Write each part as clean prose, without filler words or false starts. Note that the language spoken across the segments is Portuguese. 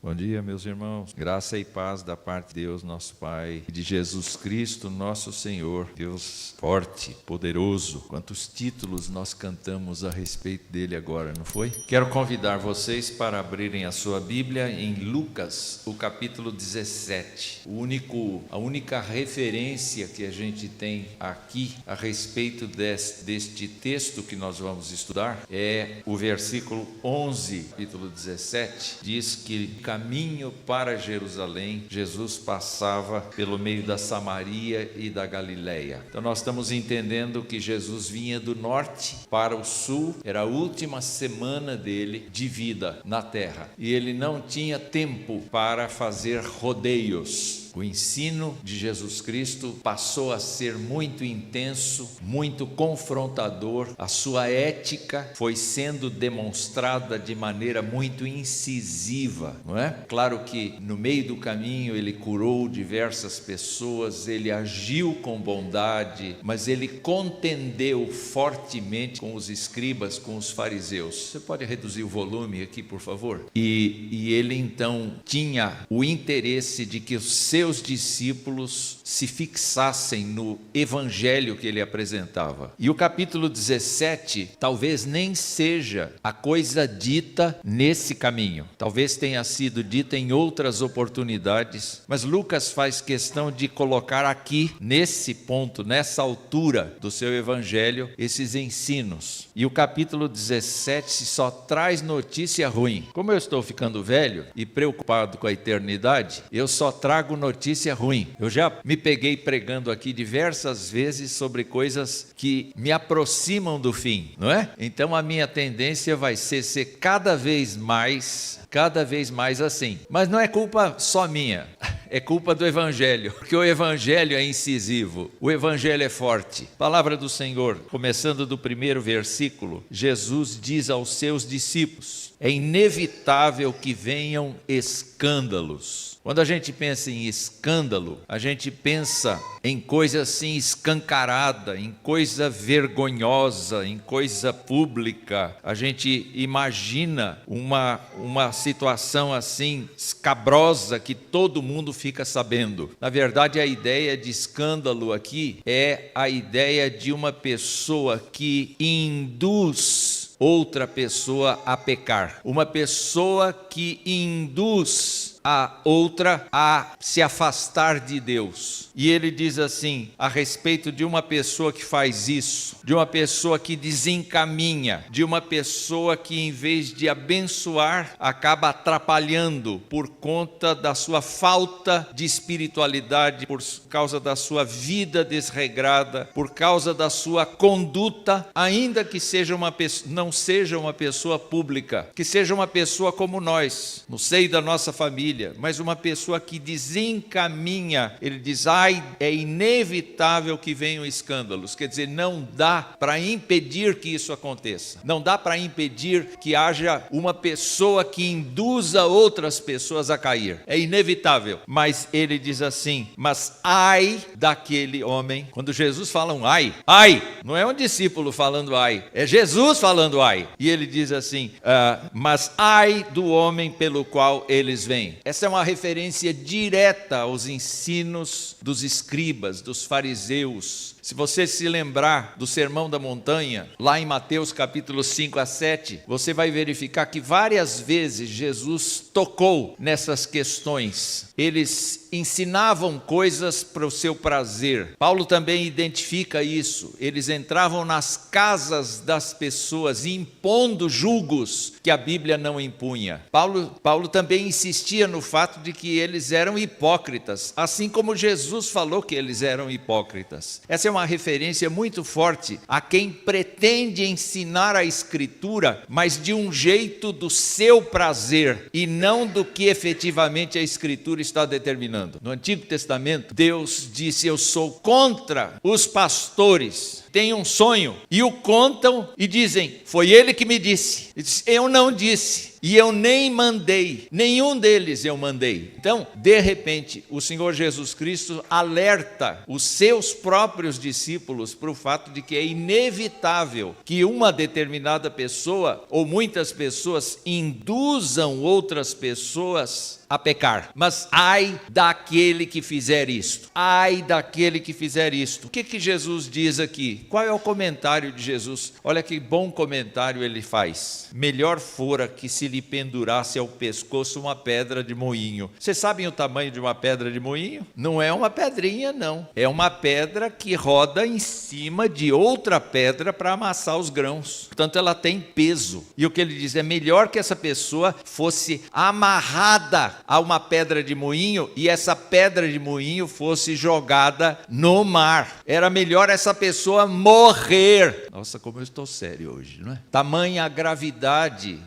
Bom dia, meus irmãos. Graça e paz da parte de Deus, nosso Pai, e de Jesus Cristo, nosso Senhor. Deus forte, poderoso. Quantos títulos nós cantamos a respeito dele agora, não foi? Quero convidar vocês para abrirem a sua Bíblia em Lucas, o capítulo 17. A única referência que a gente tem aqui a respeito deste texto que nós vamos estudar é o versículo 11, capítulo 17. Diz que caminho para Jerusalém, Jesus passava pelo meio da Samaria e da Galileia. Então nós estamos entendendo que Jesus vinha do norte para o sul, era a última semana dele de vida na terra, e ele não tinha tempo para fazer rodeios. O ensino de Jesus Cristo passou a ser muito intenso, muito confrontador. A sua ética foi sendo demonstrada de maneira muito incisiva, não é? Claro que no meio do caminho ele curou diversas pessoas, ele agiu com bondade, mas ele contendeu fortemente com os escribas, com os fariseus. Você pode reduzir o volume aqui, por favor? E ele então tinha o interesse de que os seus discípulos se fixassem no evangelho que ele apresentava. E o capítulo 17 talvez nem seja a coisa dita nesse caminho. Talvez tenha sido dita em outras oportunidades, mas Lucas faz questão de colocar aqui, nesse ponto, nessa altura do seu evangelho, esses ensinos. E o capítulo 17 só traz notícia ruim. Como eu estou ficando velho e preocupado com a eternidade, eu só trago notícia ruim. Eu já me peguei pregando aqui diversas vezes sobre coisas que me aproximam do fim, não é? Então a minha tendência vai ser cada vez mais assim. Mas não é culpa só minha, é culpa do Evangelho, porque o Evangelho é incisivo, o Evangelho é forte. Palavra do Senhor, começando do primeiro versículo, Jesus diz aos seus discípulos: é inevitável que venham escândalos. Quando a gente pensa em escândalo, a gente pensa em coisa assim escancarada, em coisa vergonhosa, em coisa pública. A gente imagina uma situação assim escabrosa que todo mundo fica sabendo. Na verdade, a ideia de escândalo aqui é a ideia de uma pessoa que induz outra pessoa a pecar. Uma pessoa que induz a outra a se afastar de Deus. E ele diz assim, a respeito de uma pessoa que faz isso, de uma pessoa que desencaminha, de uma pessoa que em vez de abençoar, acaba atrapalhando por conta da sua falta de espiritualidade, por causa da sua vida desregrada, por causa da sua conduta, ainda que não seja uma pessoa pública, que seja uma pessoa como nós, no seio da nossa família, mas uma pessoa que desencaminha. Ele diz, é inevitável que venham escândalos. Quer dizer, não dá para impedir que isso aconteça. Não dá para impedir que haja uma pessoa que induza outras pessoas a cair. É inevitável. Mas ele diz assim, mas ai daquele homem. Quando Jesus fala um ai, não é um discípulo falando ai, é Jesus falando ai. E ele diz assim, mas ai do homem pelo qual eles vêm. Essa é uma referência direta aos ensinos dos escribas, dos fariseus. Se você se lembrar do Sermão da Montanha, lá em Mateus capítulo 5 a 7, você vai verificar que várias vezes Jesus tocou nessas questões. Eles ensinavam coisas para o seu prazer. Paulo também identifica isso. Eles entravam nas casas das pessoas impondo julgos que a Bíblia não impunha. Paulo também insistia no fato de que eles eram hipócritas, assim como Jesus falou que eles eram hipócritas. Essa é uma referência muito forte a quem pretende ensinar a Escritura, mas de um jeito do seu prazer e não do que efetivamente a Escritura está determinando. No Antigo Testamento, Deus disse, eu sou contra os pastores, têm um sonho e o contam e dizem, foi ele que me disse. Ele disse, eu não disse. e eu nem mandei, nenhum deles eu mandei. Então, de repente, o Senhor Jesus Cristo alerta os seus próprios discípulos para o fato de que é inevitável que uma determinada pessoa ou muitas pessoas induzam outras pessoas a pecar. Mas ai daquele que fizer isto. Ai daquele que fizer isto. O que Jesus diz aqui? Qual é o comentário de Jesus? Olha que bom comentário ele faz. Melhor fora que se lhe pendurasse ao pescoço uma pedra de moinho. Vocês sabem o tamanho de uma pedra de moinho? Não é uma pedrinha, não. É uma pedra que roda em cima de outra pedra para amassar os grãos. Portanto, ela tem peso. E o que ele diz é melhor que essa pessoa fosse amarrada a uma pedra de moinho e essa pedra de moinho fosse jogada no mar. Era melhor essa pessoa morrer. Nossa, como eu estou sério hoje, não é? Tamanha gravidade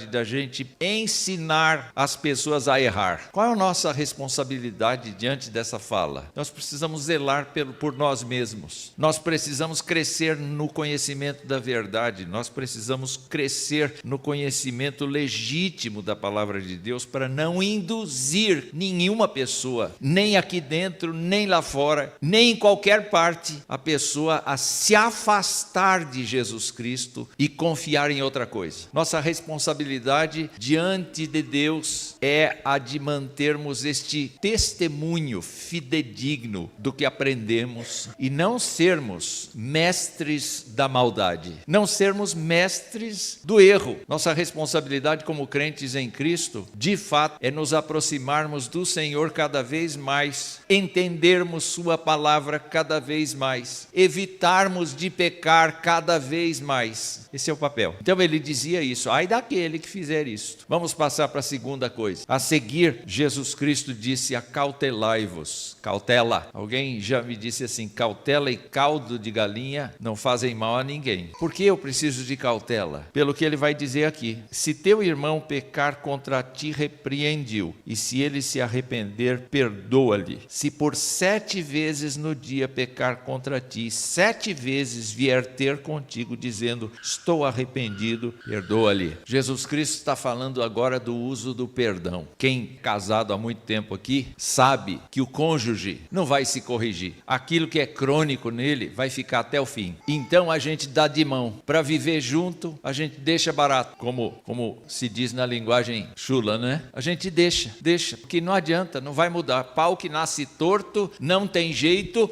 da gente ensinar as pessoas a errar. Qual é a nossa responsabilidade diante dessa fala? Nós precisamos zelar por nós mesmos. Nós precisamos crescer no conhecimento da verdade. Nós precisamos crescer no conhecimento legítimo da palavra de Deus para não induzir nenhuma pessoa, nem aqui dentro, nem lá fora, nem em qualquer parte, a pessoa a se afastar de Jesus Cristo e confiar em outra coisa. Nossa responsabilidade diante de Deus é a de mantermos este testemunho fidedigno do que aprendemos e não sermos mestres da maldade, não sermos mestres do erro. Nossa responsabilidade como crentes em Cristo, de fato, é nos aproximarmos do Senhor cada vez mais, entendermos sua palavra cada vez mais, evitarmos de pecar cada vez mais. Esse é o papel. Então ele dizia isso, ai daquele que fizer isto. Vamos passar para a segunda coisa. A seguir, Jesus Cristo disse, acautelai-vos. Cautela. Alguém já me disse assim, cautela e caldo de galinha não fazem mal a ninguém. Por que eu preciso de cautela? Pelo que ele vai dizer aqui, se teu irmão pecar contra ti, repreende-o, e se ele se arrepender, perdoa-lhe. Se por 7 vezes no dia pecar contra ti, 7 vezes vier ter contigo, dizendo, estou arrependido, perdoa-lhe. Jesus Cristo está falando agora do uso do perdão. Quem casado há muito tempo aqui, sabe que o cônjuge não vai se corrigir. Aquilo que é crônico nele, vai ficar até o fim. Então a gente dá de mão. Para viver junto, a gente deixa barato. Como se diz na linguagem chula, né? A gente deixa, porque não adianta, não vai mudar. Pau que nasce torto, não tem jeito,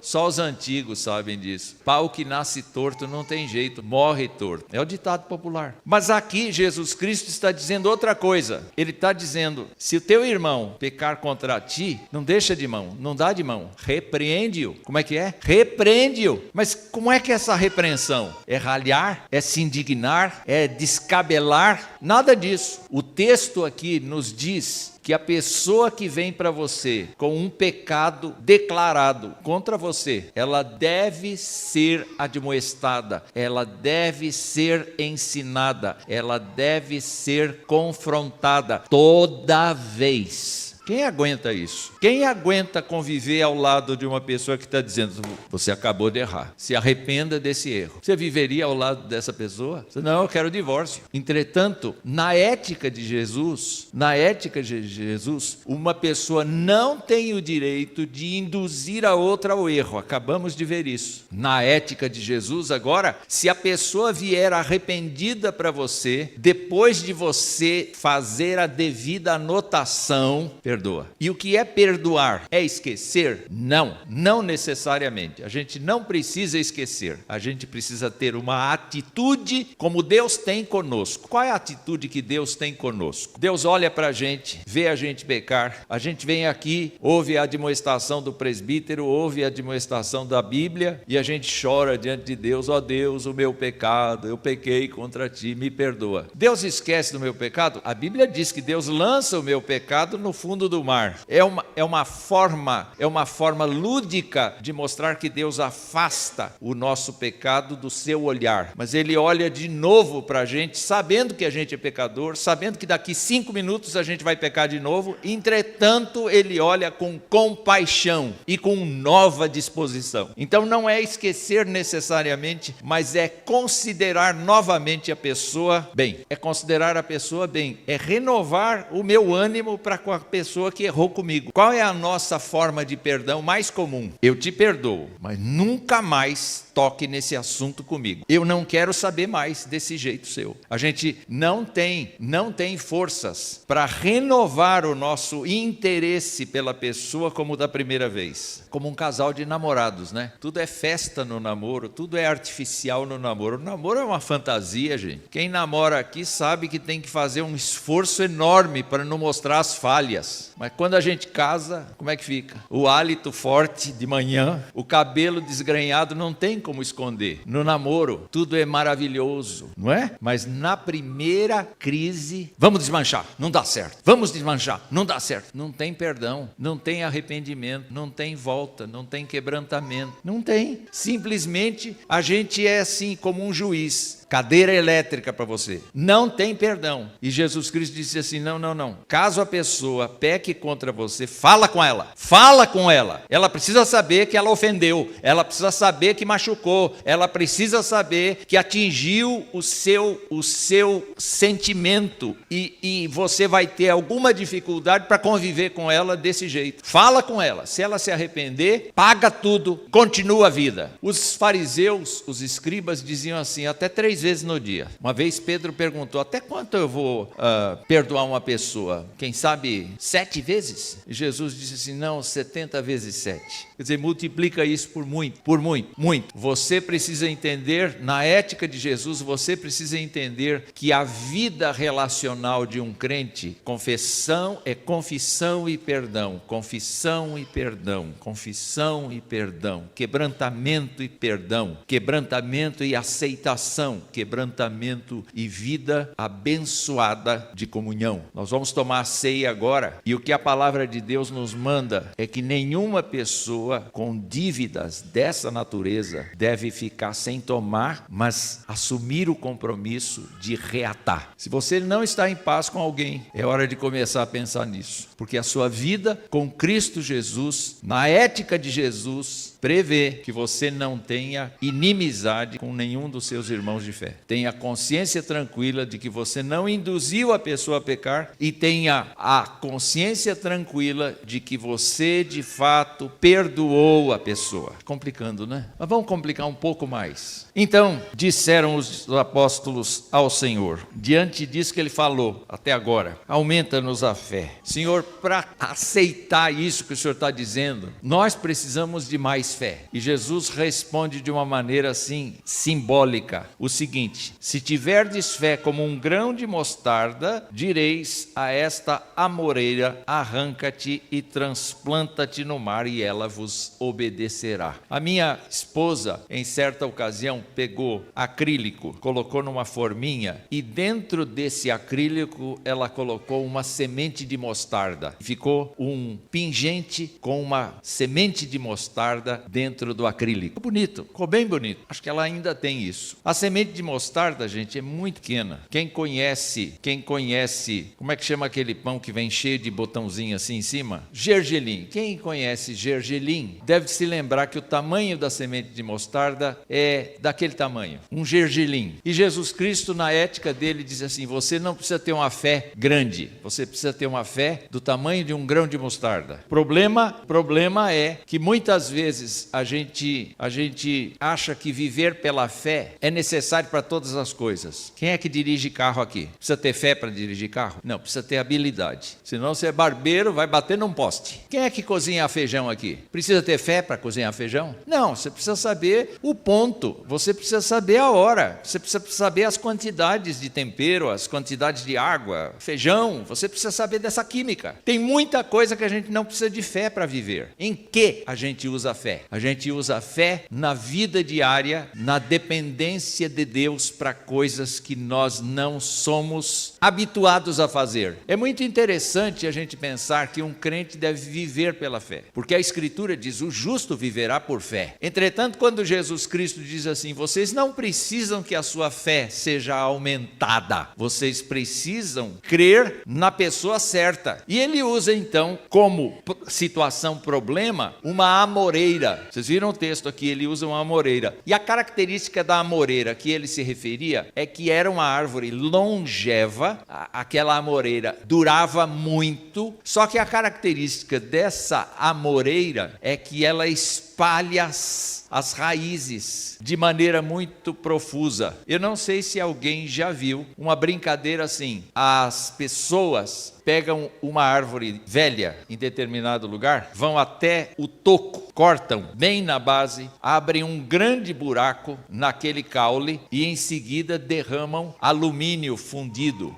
só os antigos sabem disso. Pau que nasce torto, não tem jeito, morre torto. É o ditado popular. Mas aqui Jesus Cristo está dizendo outra coisa. Ele está dizendo, se o teu irmão pecar contra ti, não deixa de mão, não dá de mão, repreende-o. Como é que é? Repreende-o. Mas como é que é essa repreensão? É ralhar? É se indignar? É descabelar? Nada disso. O texto aqui nos diz que a pessoa que vem para você com um pecado declarado contra você, ela deve ser admoestada, ela deve ser ensinada, ela deve ser confrontada toda vez. Quem aguenta isso? Quem aguenta conviver ao lado de uma pessoa que está dizendo, você acabou de errar, se arrependa desse erro? Você viveria ao lado dessa pessoa? Não, eu quero divórcio. Entretanto, na ética de Jesus, uma pessoa não tem o direito de induzir a outra ao erro. Acabamos de ver isso. Na ética de Jesus, agora, se a pessoa vier arrependida para você, depois de você fazer a devida anotação, perdoa. E o que é perdoar? É esquecer? Não necessariamente. A gente não precisa esquecer. A gente precisa ter uma atitude como Deus tem conosco. Qual é a atitude que Deus tem conosco? Deus olha para a gente, vê a gente pecar, a gente vem aqui, ouve a admoestação do presbítero, ouve a admoestação da Bíblia e a gente chora diante de Deus, ó Deus, o meu pecado, eu pequei contra ti, me perdoa. Deus esquece do meu pecado? A Bíblia diz que Deus lança o meu pecado no fundo fundo do mar. É uma forma lúdica de mostrar que Deus afasta o nosso pecado do seu olhar. Mas Ele olha de novo para a gente, sabendo que a gente é pecador, sabendo que daqui 5 minutos a gente vai pecar de novo. Entretanto, Ele olha com compaixão e com nova disposição. Então não é esquecer necessariamente, mas é considerar novamente a pessoa bem. É considerar a pessoa bem. É renovar o meu ânimo para com a pessoa que errou comigo. Qual é a nossa forma de perdão mais comum? Eu te perdoo, mas nunca mais toque nesse assunto comigo. Eu não quero saber mais desse jeito seu. A gente não tem forças para renovar o nosso interesse pela pessoa como da primeira vez. Como um casal de namorados, né? Tudo é festa no namoro, tudo é artificial no namoro. O namoro é uma fantasia, gente. Quem namora aqui sabe que tem que fazer um esforço enorme para não mostrar as falhas. Mas quando a gente casa, como é que fica? O hálito forte de manhã, o cabelo desgrenhado, não tem como esconder. No namoro, tudo é maravilhoso, não é? Mas na primeira crise, vamos desmanchar, não dá certo. Vamos desmanchar, não dá certo. Não tem perdão, não tem arrependimento, não tem volta, não tem quebrantamento, não tem. Simplesmente a gente é assim como um juiz. Cadeira elétrica para você. Não tem perdão. E Jesus Cristo disse assim, não. Caso a pessoa peque contra você, fala com ela. Fala com ela. Ela precisa saber que ela ofendeu. Ela precisa saber que machucou. Ela precisa saber que atingiu o seu sentimento. E você vai ter alguma dificuldade para conviver com ela desse jeito. Fala com ela. Se ela se arrepender, paga tudo. Continua a vida. Os fariseus, os escribas diziam assim, até 3 vezes no dia. Uma vez Pedro perguntou, até quanto eu vou perdoar uma pessoa? Quem sabe 7 vezes? E Jesus disse assim, não, 70 vezes 7. Quer dizer, multiplica isso por muito. Você precisa entender, na ética de Jesus, você precisa entender que a vida relacional de um crente, confissão é confissão e perdão, confissão e perdão, confissão e perdão, quebrantamento e perdão, quebrantamento e aceitação, quebrantamento e vida abençoada de comunhão. Nós vamos tomar a ceia agora, e o que a palavra de Deus nos manda é que nenhuma pessoa com dívidas dessa natureza deve ficar sem tomar, mas assumir o compromisso de reatar. Se você não está em paz com alguém, é hora de começar a pensar nisso, porque a sua vida com Cristo Jesus, na ética de Jesus, prevê que você não tenha inimizade com nenhum dos seus irmãos de fé. Tenha consciência tranquila de que você não induziu a pessoa a pecar e tenha a consciência tranquila de que você de fato perdoou a pessoa. Complicando, né? Mas vamos complicar um pouco mais. Então, disseram os apóstolos ao Senhor, diante disso que ele falou até agora, aumenta-nos a fé. Senhor, para aceitar isso que o Senhor está dizendo, nós precisamos de mais fé. E Jesus responde de uma maneira assim, simbólica, o seguinte, se tiverdes fé como um grão de mostarda, direis a esta amoreira, arranca-te e transplanta-te no mar e ela vos obedecerá. A minha esposa, em certa ocasião, pegou acrílico, colocou numa forminha e dentro desse acrílico ela colocou uma semente de mostarda. Ficou um pingente com uma semente de mostarda dentro do acrílico. Bonito, ficou bem bonito. Acho que ela ainda tem isso. A semente de mostarda, gente, é muito pequena. Quem conhece, como é que chama aquele pão que vem cheio de botãozinho assim em cima? Gergelim. Quem conhece gergelim deve se lembrar que o tamanho da semente de mostarda é daquele tamanho, um gergelim. E Jesus Cristo, na ética dele, diz assim, você não precisa ter uma fé grande, você precisa ter uma fé do tamanho de um grão de mostarda. Problema é que muitas vezes a gente acha que viver pela fé é necessário para todas as coisas. Quem é que dirige carro aqui? Precisa ter fé para dirigir carro? Não, precisa ter habilidade. Senão você é barbeiro, vai bater num poste. Quem é que cozinha feijão aqui? Precisa ter fé para cozinhar feijão? Não, você precisa saber o ponto, você precisa saber a hora, você precisa saber as quantidades de tempero, as quantidades de água, feijão, você precisa saber dessa química. Tem muita coisa que a gente não precisa de fé para viver. Em que a gente usa a fé? A gente usa a fé na vida diária, na dependência de Deus para coisas que nós não somos habituados a fazer. É muito interessante a gente pensar que um crente deve viver pela fé, porque a Escritura diz: o justo viverá por fé. Entretanto, quando Jesus Cristo diz assim: vocês não precisam que a sua fé seja aumentada, vocês precisam crer na pessoa certa. E ele usa então como situação problema uma amoreira. Vocês viram o texto aqui, ele usa uma amoreira. E a característica da amoreira que ele se referia é que era uma árvore longeva, aquela amoreira durava muito, só que a característica dessa amoreira é que ela espalha as raízes de maneira muito profusa. Eu não sei se alguém já viu uma brincadeira assim: as pessoas pegam uma árvore velha em determinado lugar, vão até o toco, cortam bem na base, abrem um grande buraco naquele caule e em seguida derramam alumínio fundido,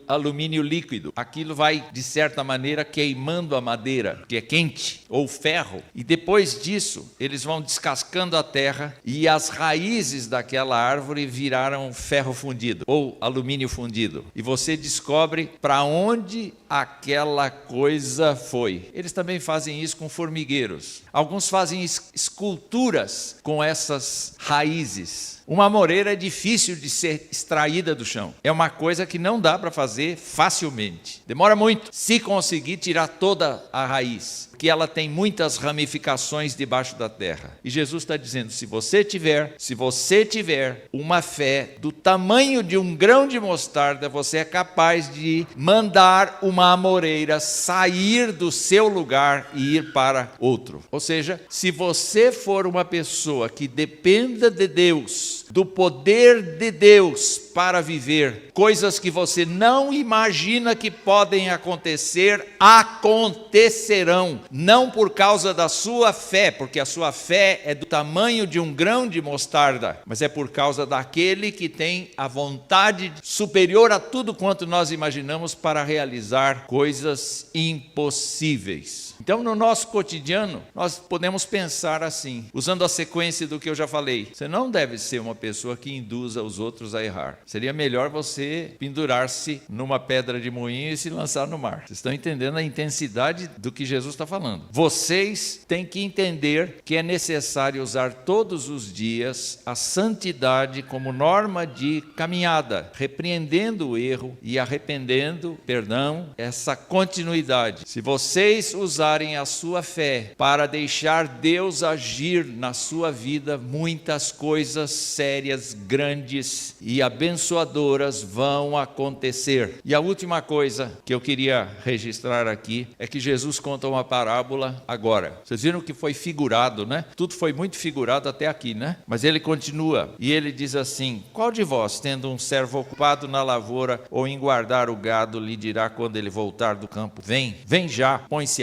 alumínio líquido. Aquilo vai, de certa maneira, queimando a madeira, que é quente, ou ferro, e depois disso eles vão descascando a terra e as raízes daquela árvore viraram ferro fundido ou alumínio fundido, e você descobre para onde aquela coisa foi. Eles também fazem isso com formigueiros. Alguns fazem esculturas com essas raízes. Uma amoreira é difícil de ser extraída do chão. É uma coisa que não dá para fazer facilmente. Demora muito se conseguir tirar toda a raiz, porque ela tem muitas ramificações debaixo da terra. E Jesus está dizendo: se você tiver uma fé do tamanho de um grão de mostarda, você é capaz de mandar uma amoreira sair do seu lugar e ir para outro. Ou seja, se você for uma pessoa que dependa de Deus, do poder de Deus para viver, coisas que você não imagina que podem acontecer, acontecerão. Não por causa da sua fé, porque a sua fé é do tamanho de um grão de mostarda, mas é por causa daquele que tem a vontade superior a tudo quanto nós imaginamos para realizar coisas impossíveis. Então, no nosso cotidiano, nós podemos pensar assim, usando a sequência do que eu já falei: você não deve ser uma pessoa que induza os outros a errar. Seria melhor você pendurar-se numa pedra de moinho e se lançar no mar. Vocês estão entendendo a intensidade do que Jesus está falando? Vocês têm que entender que é necessário usar todos os dias a santidade como norma de caminhada, repreendendo o erro e arrependendo, essa continuidade. Se vocês usarem a sua fé para deixar Deus agir na sua vida, muitas coisas sérias, grandes e abençoadoras vão acontecer. E a última coisa que eu queria registrar aqui é que Jesus conta uma parábola agora. Vocês viram que foi figurado, né? Tudo foi muito figurado até aqui, né? Mas ele continua e ele diz assim: qual de vós, tendo um servo ocupado na lavoura ou em guardar o gado, lhe dirá quando ele voltar do campo: vem já, põe-te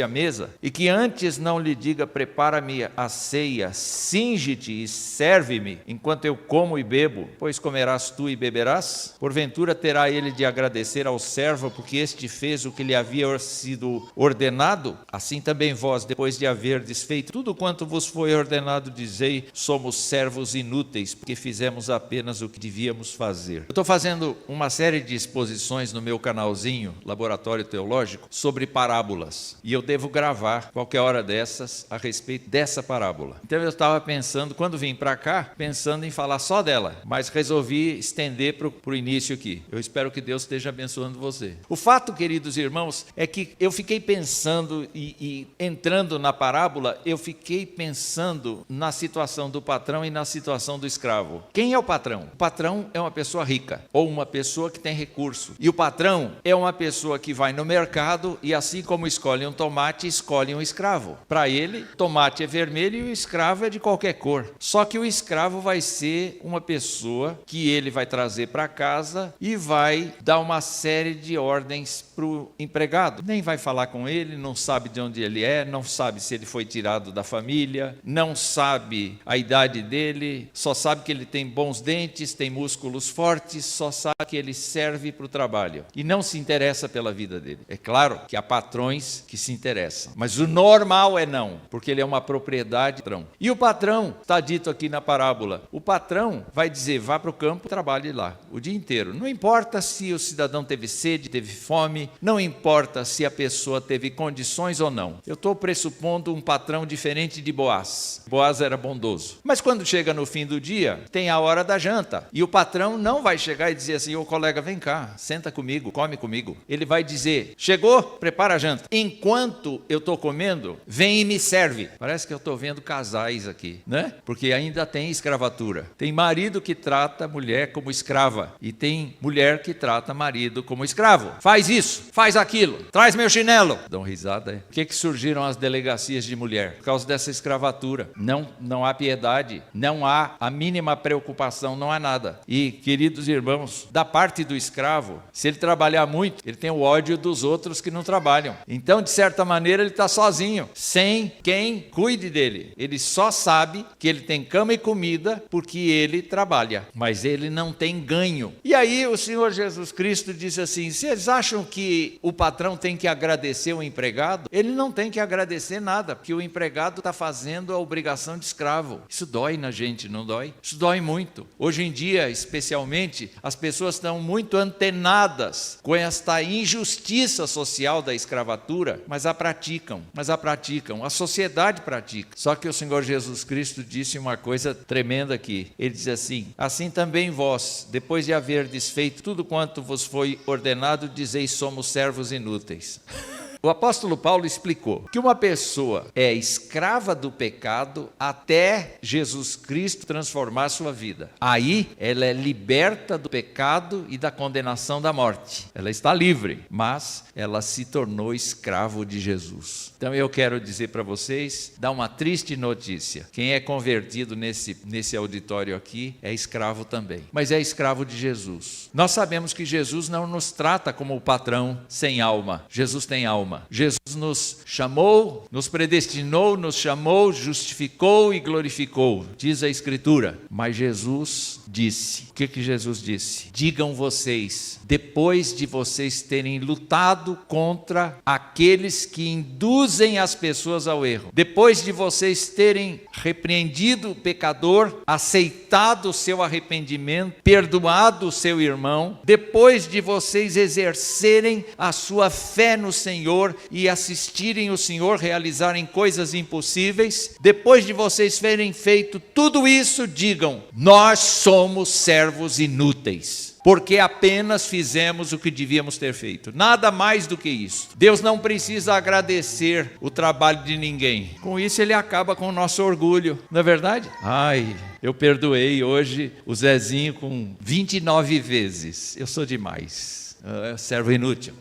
à mesa, e que antes não lhe diga: prepara-me a ceia, cinge-te e serve-me, enquanto eu como e bebo, pois comerás tu e beberás? Porventura terá ele de agradecer ao servo, porque este fez o que lhe havia sido ordenado? Assim também vós, depois de haver desfeito tudo quanto vos foi ordenado, dizei: somos servos inúteis, porque fizemos apenas o que devíamos fazer. Eu estou fazendo uma série de exposições no meu canalzinho, Laboratório Teológico, sobre parábolas, e eu devo gravar qualquer hora dessas a respeito dessa parábola. Então eu estava pensando, quando vim para cá, pensando em falar só dela, mas resolvi estender para o início aqui. Eu espero que Deus esteja abençoando você. O fato, queridos irmãos, é que eu fiquei pensando e entrando na parábola, eu fiquei pensando na situação do patrão e na situação do escravo. Quem é o patrão? O patrão é uma pessoa rica ou uma pessoa que tem recurso. E o patrão é uma pessoa que vai no mercado e, assim como escolhe um tomate, escolhe um escravo. Para ele, tomate é vermelho e o escravo é de qualquer cor. Só que o escravo vai ser uma pessoa que ele vai trazer para casa e vai dar uma série de ordens para o empregado. Nem vai falar com ele, não sabe de onde ele é, não sabe se ele foi tirado da família, não sabe a idade dele, só sabe que ele tem bons dentes, tem músculos fortes, só sabe que ele serve para o trabalho e não se interessa pela vida dele. É claro que há patrões que se interessam, mas o normal é não, porque ele é uma propriedade do patrão. E o patrão, está dito aqui na parábola, o patrão vai dizer: vá para o campo, trabalhe lá o dia inteiro. Não importa se o cidadão teve sede, teve fome, não importa se a pessoa teve condições ou não. Eu estou pressupondo um patrão diferente de Boaz. Boaz era bondoso. Mas quando chega no fim do dia, tem a hora da janta. E o patrão não vai chegar e dizer assim: ô colega, vem cá, senta comigo, come comigo. Ele vai dizer: chegou? Prepara a janta. Enquanto eu estou comendo, vem e me serve. Parece que eu estou vendo casais aqui, né? Porque ainda tem escravatura. Tem marido que trata a mulher como escrava e tem mulher que trata marido como escravo. Faz isso, faz aquilo, traz meu chinelo. Dão risada, é? Por que surgiram as delegacias de mulher? Por causa dessa escravatura. Não há piedade, não há a mínima preocupação, não há nada. E, queridos irmãos, da parte do escravo, se ele trabalhar muito, ele tem o ódio dos outros que não trabalham. Então, de certa maneira, ele está sozinho, sem quem cuide dele. Ele só sabe que ele tem cama e comida porque ele trabalha, mas ele não tem ganho. E aí o Senhor Jesus Cristo disse assim: vocês acham que o patrão tem que agradecer o empregado? Ele não tem que agradecer nada, porque o empregado está fazendo a obrigação de escravo. Isso dói na gente, não dói? Isso dói muito. Hoje em dia, especialmente, as pessoas estão muito antenadas com esta injustiça social da escravatura, mas a praticam, a sociedade pratica. Só que o Senhor Jesus Cristo disse uma coisa tremenda aqui. Ele diz assim: assim também vós, depois de haver desfeito tudo quanto vos foi ordenado, dizeis: somos servos inúteis. O apóstolo Paulo explicou que uma pessoa é escrava do pecado até Jesus Cristo transformar sua vida. Aí ela é liberta do pecado e da condenação da morte. Ela está livre, mas ela se tornou escravo de Jesus. Então eu quero dizer para vocês, dar uma triste notícia. Quem é convertido nesse auditório aqui é escravo também, mas é escravo de Jesus. Nós sabemos que Jesus não nos trata como o patrão sem alma. Jesus tem alma. Jesus nos chamou, nos predestinou, nos chamou, justificou e glorificou, diz a Escritura. Mas Jesus disse, o que Jesus disse? Digam vocês, depois de vocês terem lutado contra aqueles que induzem as pessoas ao erro, depois de vocês terem repreendido o pecador, aceitado o seu arrependimento, perdoado o seu irmão, depois de vocês exercerem a sua fé no Senhor e assistirem o Senhor realizarem coisas impossíveis, depois de vocês terem feito tudo isso, digam: nós somos servos inúteis, porque apenas fizemos o que devíamos ter feito, nada mais do que isso. Deus não precisa agradecer o trabalho de ninguém. Com isso ele acaba com o nosso orgulho, não é verdade? Eu perdoei hoje o Zezinho com 29 vezes, eu sou demais. Servo inútil.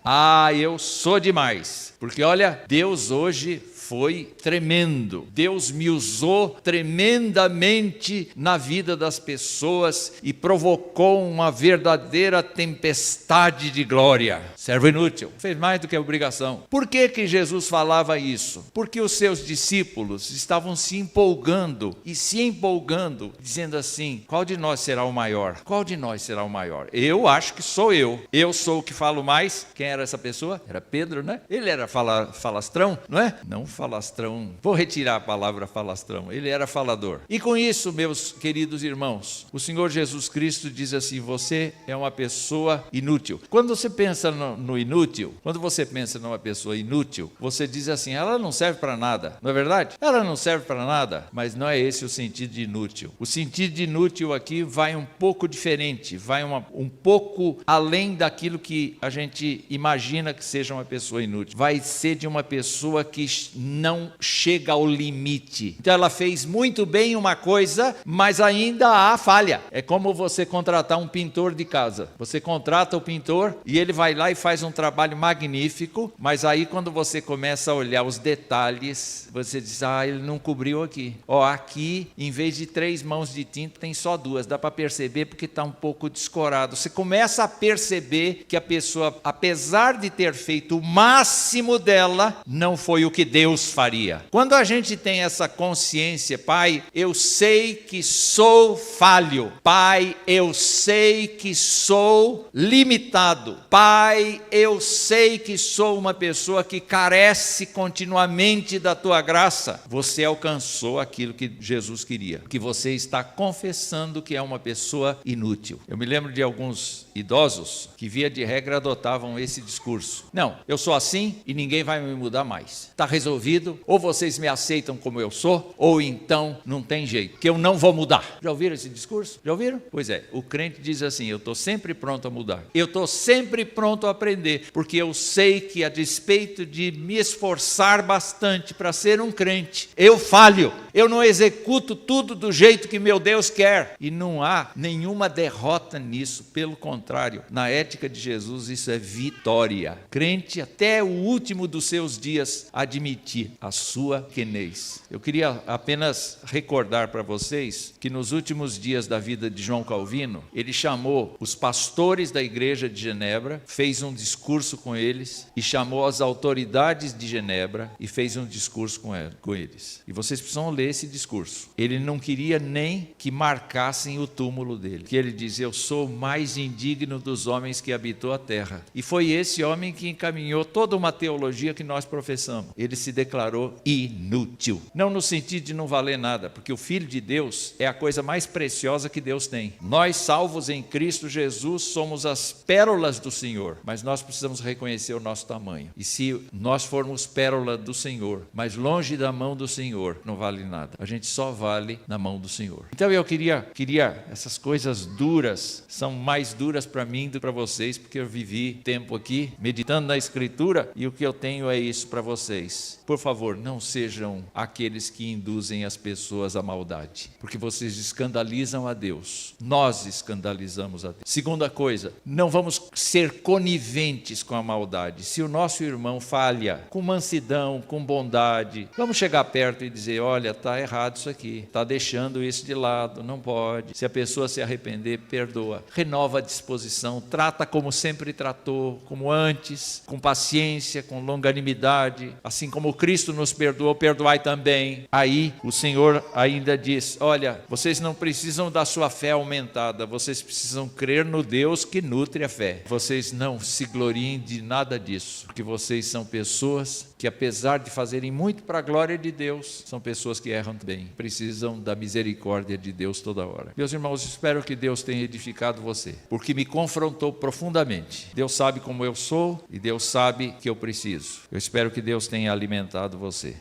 Eu sou demais. Porque olha, Deus hoje foi tremendo. Deus me usou tremendamente na vida das pessoas e provocou uma verdadeira tempestade de glória. Servo inútil. Fez mais do que a obrigação. Por que Jesus falava isso? Porque os seus discípulos estavam se empolgando, dizendo assim: qual de nós será o maior? Qual de nós será o maior? Eu acho que sou eu. Eu sou o que falo mais. Quem era essa pessoa? Era Pedro, né? Ele era falastrão, não é? Não falastrão, vou retirar a palavra falastrão, ele era falador. E com isso, meus queridos irmãos, o Senhor Jesus Cristo diz assim: você é uma pessoa inútil. Quando você pensa no inútil, quando você pensa numa pessoa inútil, você diz assim: ela não serve para nada, não é verdade? Ela não serve para nada, mas não é esse o sentido de inútil. O sentido de inútil aqui vai um pouco diferente, vai um pouco além daquilo que a gente imagina que seja uma pessoa inútil. Vai ser de uma pessoa que não chega ao limite. Então ela fez muito bem uma coisa, mas ainda há falha. É como você contratar um pintor de casa. Você contrata o pintor e ele vai lá e faz um trabalho magnífico, mas aí quando você começa a olhar os detalhes, você diz: ele não cobriu aqui. Aqui, em vez de 3 mãos de tinta, tem só 2. Dá para perceber porque está um pouco descorado. Você começa a perceber que a pessoa, apesar de ter feito o máximo dela, não foi o que Deus Deus faria. Quando a gente tem essa consciência, Pai, eu sei que sou falho. Pai, eu sei que sou limitado. Pai, eu sei que sou uma pessoa que carece continuamente da tua graça. Você alcançou aquilo que Jesus queria, que você está confessando que é uma pessoa inútil. Eu me lembro de alguns idosos que, via de regra, adotavam esse discurso. Não, eu sou assim e ninguém vai me mudar mais. Está resolvido, ou vocês me aceitam como eu sou, ou então não tem jeito, que eu não vou mudar. Já ouviram esse discurso? Já ouviram? Pois é, o crente diz assim: eu estou sempre pronto a mudar. Eu estou sempre pronto a aprender, porque eu sei que, a despeito de me esforçar bastante para ser um crente, eu falho. Eu não executo tudo do jeito que meu Deus quer. E não há nenhuma derrota nisso. Pelo contrário, na ética de Jesus, isso é vitória. Crente, até o último dos seus dias, admitir a sua pequenez. Eu queria apenas recordar para vocês que nos últimos dias da vida de João Calvino, ele chamou os pastores da igreja de Genebra, fez um discurso com eles, e chamou as autoridades de Genebra e fez um discurso com eles. E vocês precisam ler esse discurso. Ele não queria nem que marcassem o túmulo dele, que ele diz: eu sou o mais indigno dos homens que habitou a terra. E foi esse homem que encaminhou toda uma teologia que nós professamos. Ele se declarou inútil. Não no sentido de não valer nada, porque o Filho de Deus é a coisa mais preciosa que Deus tem. Nós, salvos em Cristo Jesus, somos as pérolas do Senhor, mas nós precisamos reconhecer o nosso tamanho. E se nós formos pérola do Senhor, mas longe da mão do Senhor, não vale nada. A gente só vale na mão do Senhor. Então eu queria essas coisas duras, são mais duras para mim do que para vocês, porque eu vivi tempo aqui meditando na Escritura, e o que eu tenho é isso para vocês. Por favor, não sejam aqueles que induzem as pessoas à maldade, porque vocês escandalizam a Deus. Nós escandalizamos a Deus. Segunda coisa, não vamos ser coniventes com a maldade. Se o nosso irmão falha, com mansidão, com bondade, vamos chegar perto e dizer: olha, está errado isso aqui, está deixando isso de lado, não pode. Se a pessoa se arrepender, perdoa. Renova a disposição, trata como sempre tratou, como antes, com paciência, com longanimidade, assim como Cristo nos perdoou, perdoai também. Aí o Senhor ainda diz: olha, vocês não precisam da sua fé aumentada, vocês precisam crer no Deus que nutre a fé. Vocês não se gloriem de nada disso, porque vocês são pessoas que, apesar de fazerem muito para a glória de Deus, são pessoas que erram também, precisam da misericórdia de Deus toda hora. Meus irmãos, espero que Deus tenha edificado você, porque me confrontou profundamente. Deus sabe como eu sou e Deus sabe que eu preciso. Eu espero que Deus tenha alimentado você.